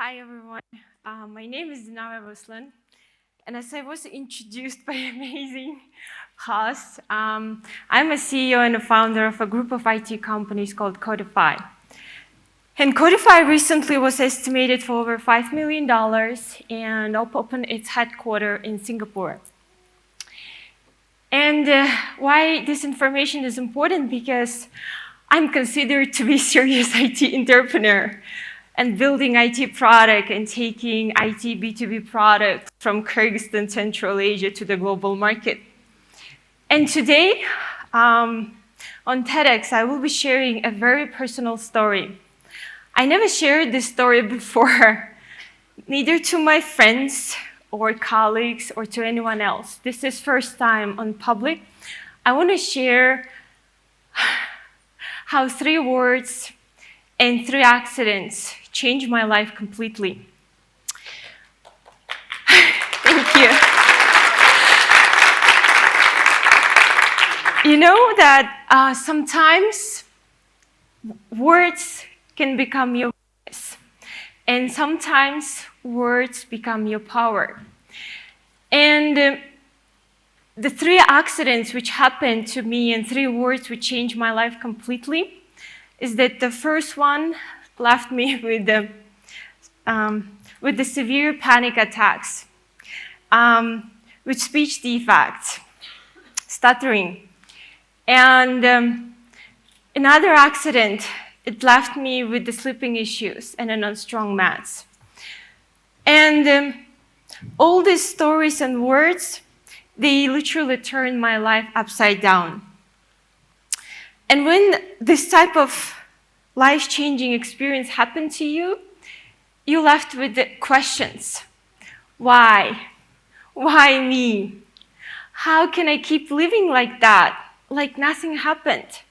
Hi everyone, my name is Dinara Ruslan, and as I was introduced by an amazing host, I'm a CEO and a founder of a group of IT companies called Codify. And Codify recently was estimated for over $5 million and opened its headquarters in Singapore. And why this information is important? Because I'm considered to be a serious IT entrepreneur and building IT product and taking IT B2B products from Kyrgyzstan, Central Asia to the global market. And today, on TEDx, I will be sharing a very personal story. I never shared this story before, neither to my friends or colleagues or to anyone else. This is first time on public. I want to share how 3 words and 3 accidents changed my life completely. Thank you. You know that sometimes words can become your voice, and sometimes words become your power. And the 3 accidents which happened to me and 3 words which changed my life completely is that the first one left me with the severe panic attacks, with speech defects, stuttering. And another accident, it left me with the sleeping issues and an unstrong meds. And all these stories and words, they literally turned my life upside down. And when this type of life-changing experience happened to you, you're left with the questions. Why? Why me? How can I keep living like that, like nothing happened?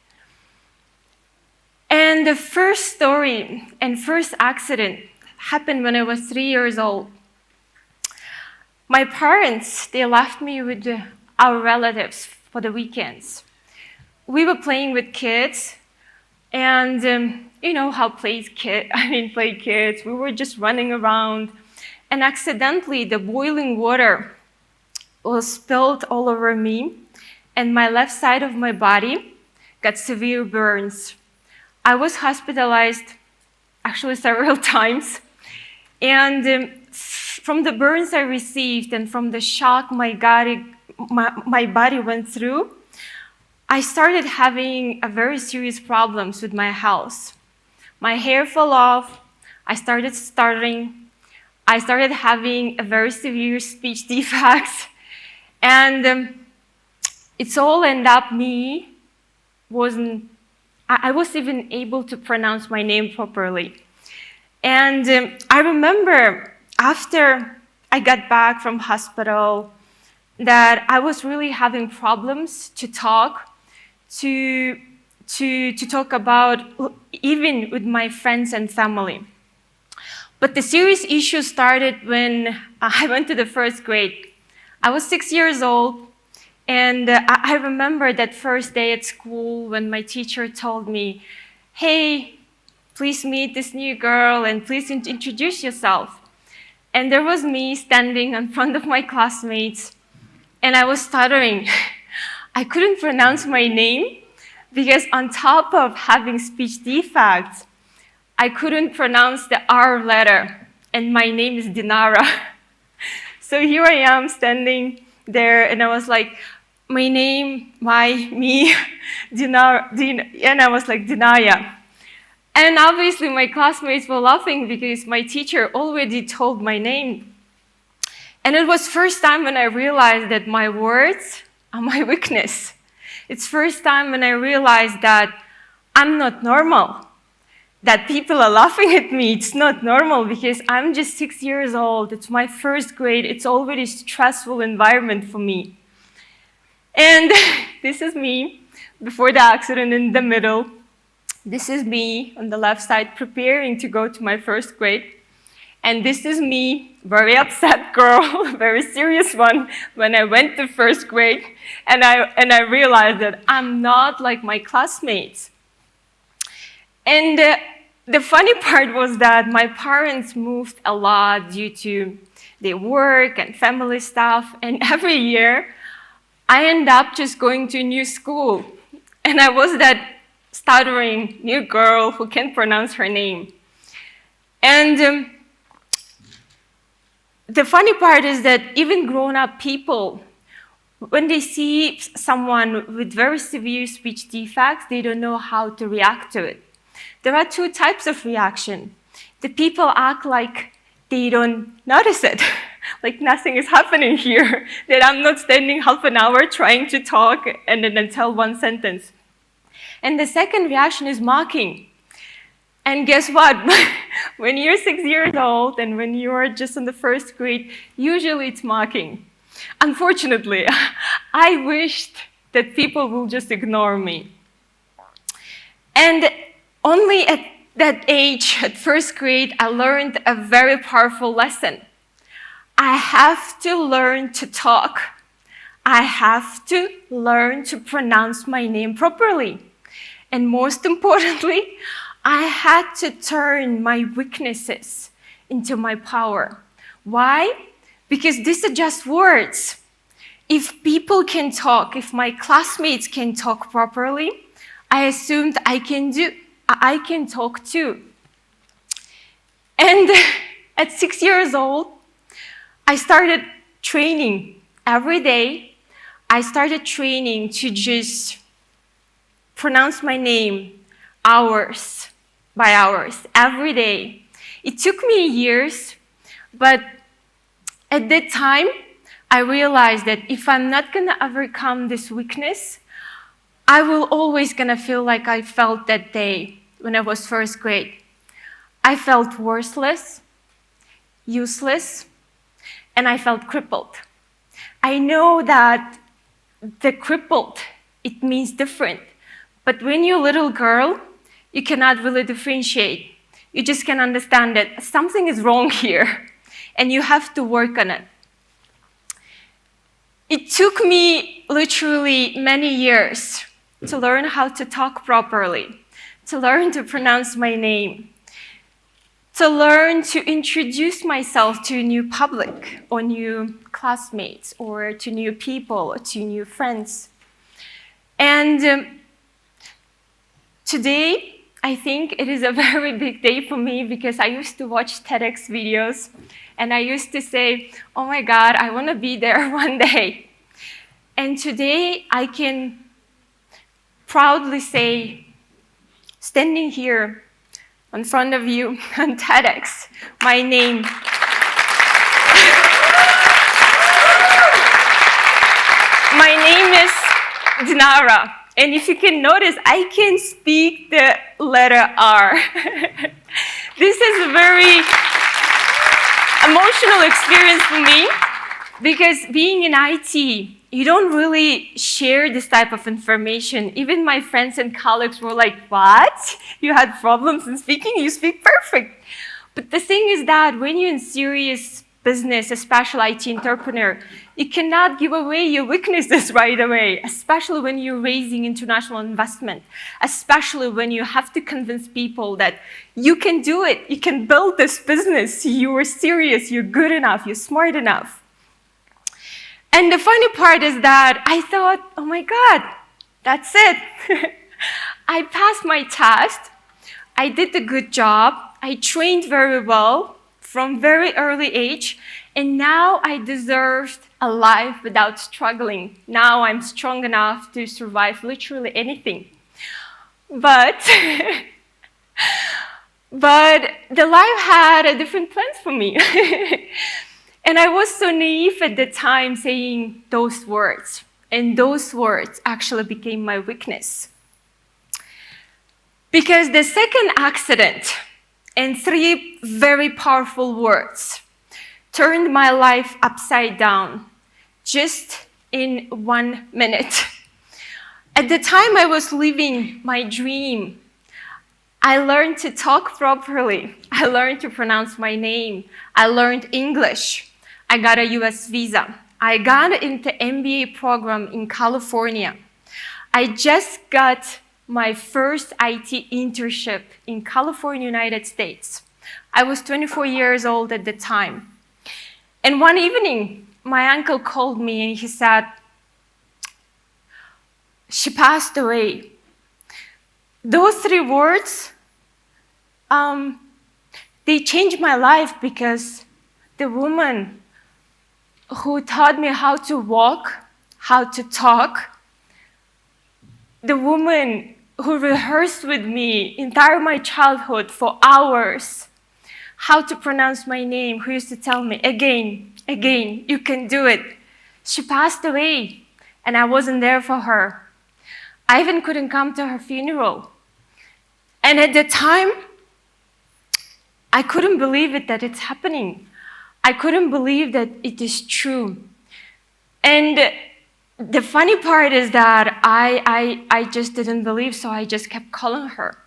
And the first story and first accident happened when I was 3 years old. My parents, they left me with our relatives for the weekends. We were playing with kids, and you know how play kids. We were just running around, and accidentally the boiling water was spilled all over me, and my left side of my body got severe burns. I was hospitalized actually several times, and from the burns I received and from the shock my body went through, I started having a very serious problems with my health. My hair fell off, I started stuttering, I started having a very severe speech defects, and it's all ended up I wasn't even able to pronounce my name properly. And I remember after I got back from hospital that I was really having problems to talk, to talk about, even with my friends and family. But the serious issue started when I went to the 1st grade. I was 6 years old, and I remember that first day at school when my teacher told me, "Hey, please meet this new girl and please introduce yourself." And there was me standing in front of my classmates, and I was stuttering. I couldn't pronounce my name because on top of having speech defects, I couldn't pronounce the R letter, and my name is Dinara. So here I am standing there, and I was like, Dinara, and I was like, Dinaya. And obviously my classmates were laughing because my teacher already told my name. And it was first time when I realized that my words are my weakness. It's first time when I realized that I'm not normal, that people are laughing at me. It's not normal because I'm just 6 years old. It's my 1st grade. It's already a stressful environment for me. And this is me before the accident in the middle. This is me on the left side preparing to go to my 1st grade. And this is me, very upset girl, very serious one, when I went to 1st grade, and I realized that I'm not like my classmates. And the funny part was that my parents moved a lot due to their work and family stuff, and every year I end up just going to a new school, and I was that stuttering new girl who can't pronounce her name. And the funny part is that even grown-up people, when they see someone with very severe speech defects, they don't know how to react to it. There are two types of reaction. The people act like they don't notice it, like nothing is happening here, that I'm not spending half an hour trying to talk and then tell one sentence. And the second reaction is mocking. And guess what? When you're 6 years old and when you're just in the first grade, usually it's mocking. Unfortunately, I wished that people will just ignore me. And only at that age, at first grade, I learned a very powerful lesson. I have to learn to talk. I have to learn to pronounce my name properly. And most importantly, I had to turn my weaknesses into my power. Why? Because these are just words. If people can talk, if my classmates can talk properly, I assumed I can talk too. And at 6 years old, I started training every day. I started training to just pronounce my name hours by hours, every day. It took me years, but at that time, I realized that if I'm not gonna overcome this weakness, I will always gonna feel like I felt that day when I was first grade. I felt worthless, useless, and I felt crippled. I know that the crippled, it means different. But when you're a little girl, you cannot really differentiate. You just can understand that something is wrong here, and you have to work on it. It took me literally many years to learn how to talk properly, to learn to pronounce my name, to learn to introduce myself to a new public, or new classmates, or to new people, or to new friends. And today, I think it is a very big day for me because I used to watch TEDx videos and I used to say, oh my God, I want to be there one day. And today I can proudly say, standing here in front of you on TEDx, my name. My name is Dinara. And if you can notice, I can speak the letter R. This is a very emotional experience for me because being in IT, you don't really share this type of information. Even my friends and colleagues were like, what? You had problems in speaking? You speak perfect. But the thing is that when you're in serious business, a special IT entrepreneur, you cannot give away your weaknesses right away, especially when you're raising international investment, especially when you have to convince people that you can do it, you can build this business, you are serious, you're good enough, you're smart enough. And the funny part is that I thought, oh my God, that's it. I passed my test, I did a good job, I trained very well, from very early age, and now I deserved a life without struggling. Now I'm strong enough to survive literally anything. But the life had a different plans for me. And I was so naive at the time saying those words, and those words actually became my weakness. Because the second accident and 3 very powerful words turned my life upside down just in 1 minute. At the time I was living my dream, I learned to talk properly. I learned to pronounce my name. I learned English. I got a US visa. I got into MBA program in California. I just got my first IT internship in California, United States. I was 24 years old at the time. And one evening, my uncle called me and he said, "She passed away." Those 3 words, they changed my life, because the woman who taught me how to walk, how to talk, the woman who rehearsed with me entire my childhood for hours how to pronounce my name, who used to tell me again, you can do it. She passed away, and I wasn't there for her. I even couldn't come to her funeral. And at the time, I couldn't believe it that it's happening. I couldn't believe that it is true. And the funny part is that I just didn't believe, so I just kept calling her.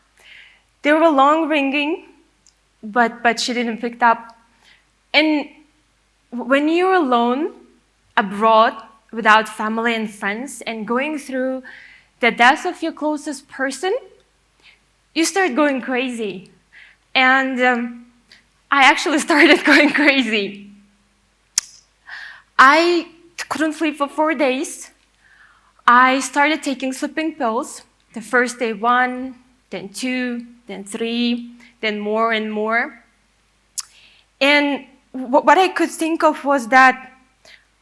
They were long ringing, but she didn't pick up. And when you're alone, abroad, without family and friends, and going through the death of your closest person, you start going crazy. And I actually started going crazy. I couldn't sleep for 4 days. I started taking sleeping pills. The first day 1, then 2, then 3, then more and more. And what I could think of was that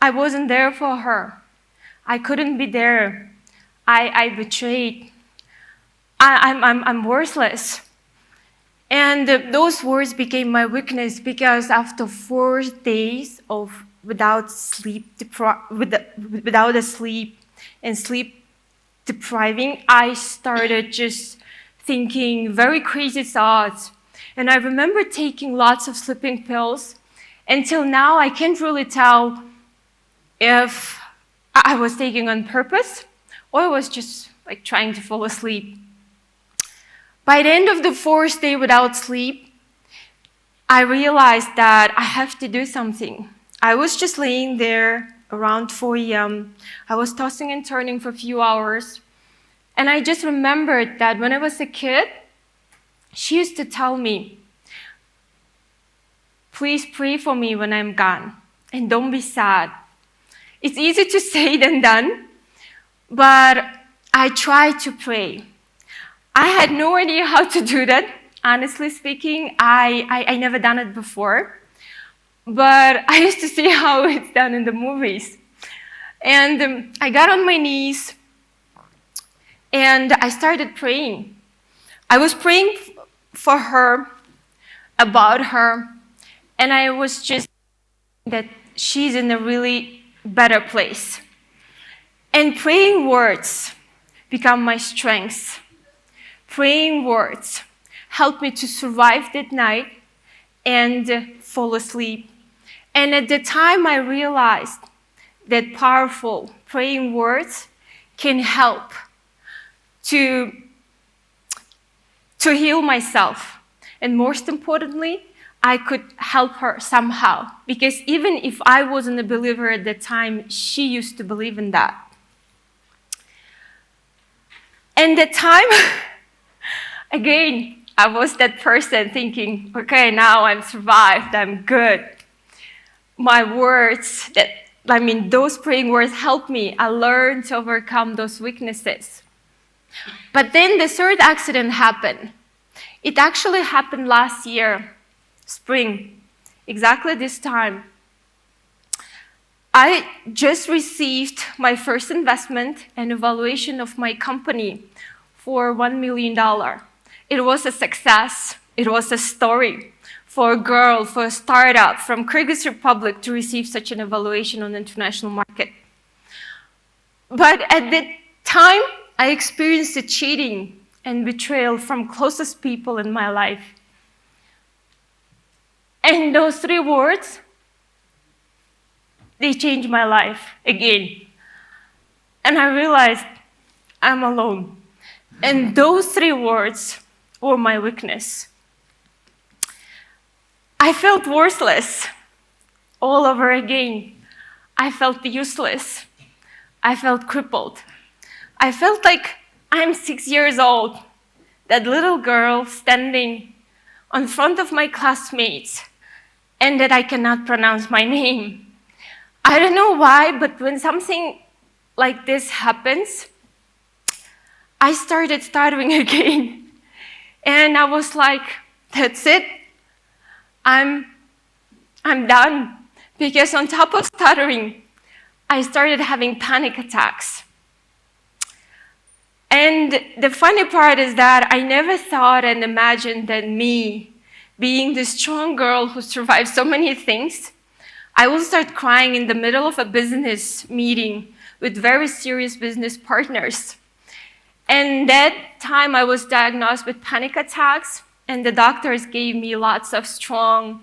I wasn't there for her. I couldn't be there. I betrayed. I'm worthless. And those words became my weakness, because after 4 days of without sleep and sleep depriving, I started just thinking very crazy thoughts. And I remember taking lots of sleeping pills. Until now, I can't really tell if I was taking on purpose or I was just like trying to fall asleep. By the end of the 4th day without sleep, I realized that I have to do something. I was just laying there around 4 a.m. I was tossing and turning for a few hours. And I just remembered that when I was a kid, she used to tell me, "Please pray for me when I'm gone, and don't be sad." It's easy to say than done, but I tried to pray. I had no idea how to do that, honestly speaking. I never done it before, but I used to see how it's done in the movies. And I got on my knees, and I started praying. I was praying for her, about her, and I was just that she's in a really better place. And praying words become my strength. Praying words helped me to survive that night and fall asleep. And at the time, I realized that powerful praying words can help to heal myself. And most importantly, I could help her somehow. Because even if I wasn't a believer at the time, she used to believe in that. And at the time, again, I was that person thinking, okay, now I'm survived, I'm good. My words, those praying words helped me. I learned to overcome those weaknesses. But then the 3rd accident happened. It actually happened last year, spring, exactly this time. I just received my first investment and evaluation of my company for $1 million. It was a success. It was a story for a girl, for a startup from Kyrgyz Republic to receive such an evaluation on the international market. But at that time, I experienced the cheating and betrayal from closest people in my life. And those 3 words, they changed my life again. And I realized I'm alone. And those 3 words were my weakness. I felt worthless all over again. I felt useless. I felt crippled. I felt like I'm 6 years old, that little girl standing in front of my classmates, and that I cannot pronounce my name. I don't know why, but when something like this happens, I started stuttering again. And I was like, that's it. I'm done. Because on top of stuttering, I started having panic attacks. And the funny part is that I never thought and imagined that me, being the strong girl who survived so many things, I will start crying in the middle of a business meeting with very serious business partners. And that time I was diagnosed with panic attacks, and the doctors gave me lots of strong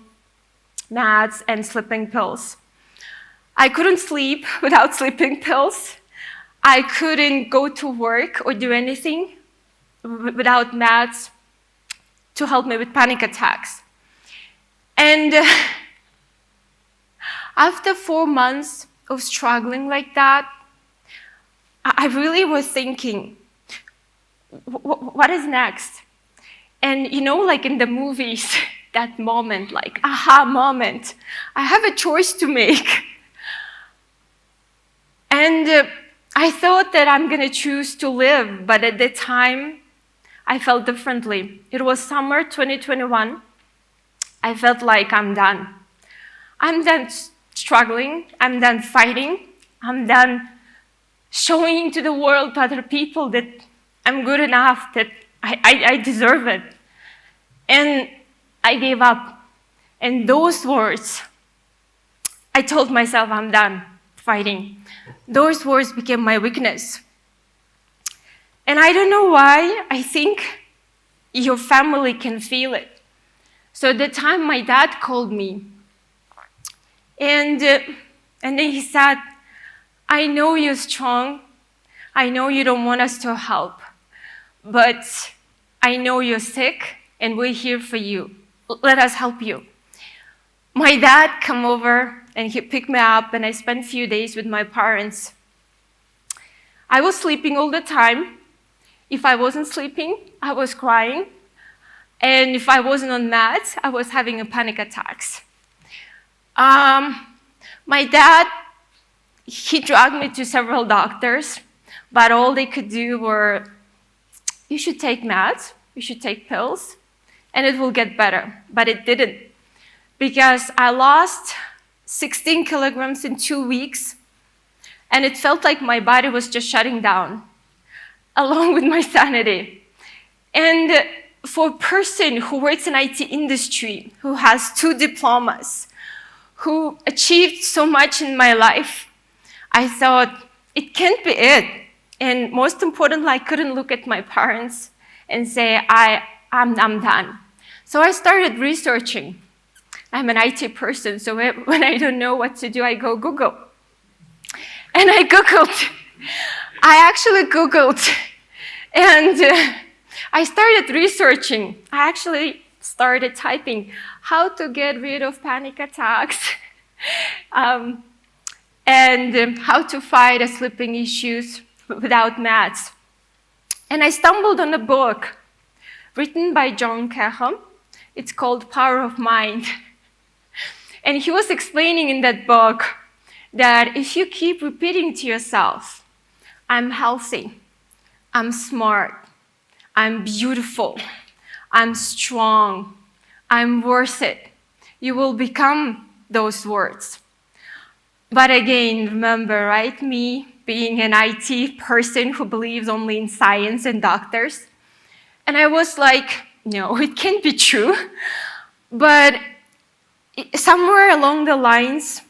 meds and sleeping pills. I couldn't sleep without sleeping pills. I couldn't go to work or do anything without meds to help me with panic attacks. And after 4 months of struggling like that, I really was thinking, what is next? And you know, like in the movies, that moment, like aha moment, I have a choice to make. And I thought that I'm gonna choose to live, but at the time, I felt differently. It was summer 2021. I felt like I'm done. I'm done struggling, I'm done fighting, I'm done showing to the world, to other people, that I'm good enough, that I deserve it. And I gave up. And those words, I told myself I'm done fighting. Those words became my weakness. And I don't know why, I think your family can feel it. So at the time my dad called me, and then he said, I know you're strong, I know you don't want us to help, but I know you're sick and we're here for you. Let us help you. My dad came over and he picked me up, and I spent a few days with my parents. I was sleeping all the time. If I wasn't sleeping, I was crying. And if I wasn't on meds, I was having a panic attacks. My dad, he dragged me to several doctors, but all they could do were, you should take meds, you should take pills, and it will get better. But it didn't, because I lost 16 kilograms in 2 weeks, and it felt like my body was just shutting down, along with my sanity. And for a person who works in IT industry, who has 2 diplomas, who achieved so much in my life, I thought, it can't be it. And most importantly, I couldn't look at my parents and say, I'm done. So I started researching. I'm an IT person, so when I don't know what to do, I go Google. And I Googled. I actually Googled. And I started researching. I actually started typing how to get rid of panic attacks and how to fight sleeping issues without meds. And I stumbled on a book written by John Caham. It's called Power of Mind. And he was explaining in that book that if you keep repeating to yourself, I'm healthy, I'm smart, I'm beautiful, I'm strong, I'm worth it, you will become those words. But again, remember, right? Me being an IT person who believes only in science and doctors. And I was like, no, it can't be true. But somewhere along the lines,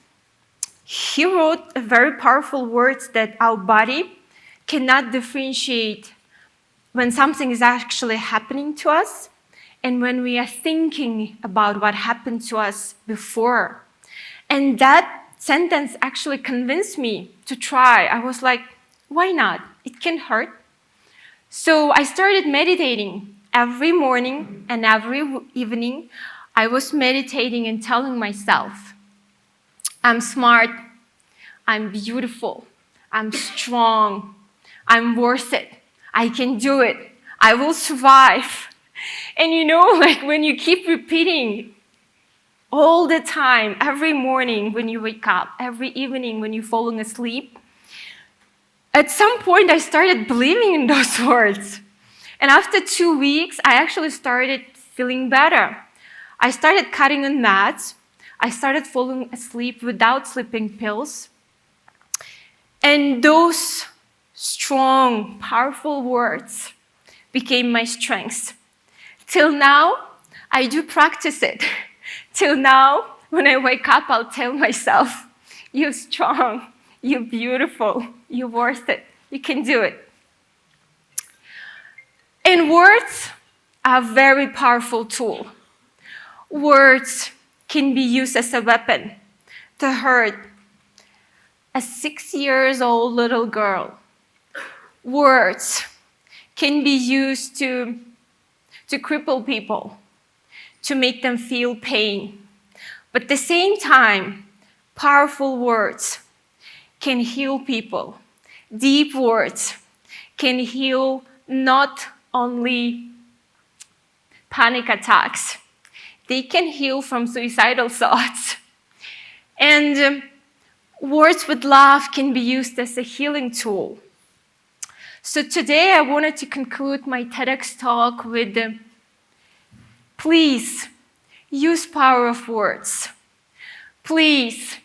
he wrote very powerful words that our body cannot differentiate when something is actually happening to us and when we are thinking about what happened to us before. And that sentence actually convinced me to try. I was like, why not? It can't hurt. So I started meditating every morning and every evening. I was meditating and telling myself, I'm smart, I'm beautiful, I'm strong, I'm worth it, I can do it. I will survive. And like when you keep repeating all the time, every morning when you wake up, every evening when you're falling asleep, at some point I started believing in those words. And after 2 weeks, I actually started feeling better. I started cutting on meds. I started falling asleep without sleeping pills. And those strong, powerful words became my strength. Till now, I do practice it. Till now, when I wake up, I'll tell myself, you're strong, you're beautiful, you're worth it, you can do it. And words are a very powerful tool. Words can be used as a weapon to hurt a 6-year-old little girl. Words can be used to cripple people, to make them feel pain. But at the same time, powerful words can heal people. Deep words can heal not only panic attacks, they can heal from suicidal thoughts. And words with love can be used as a healing tool. So today I wanted to conclude my TEDx talk with, please use power of words. Please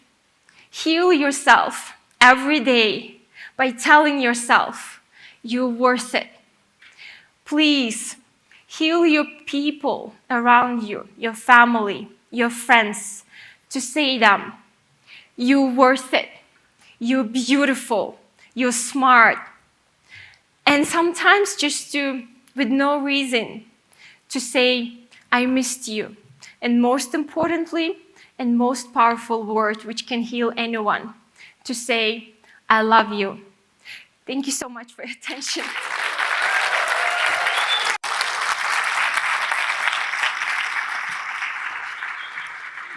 heal yourself every day by telling yourself you're worth it. Please heal your people around you, your family, your friends, to say them, you're worth it, you're beautiful, you're smart. And sometimes just with no reason, to say, I missed you. And most importantly, and most powerful word which can heal anyone, to say, I love you. Thank you so much for your attention.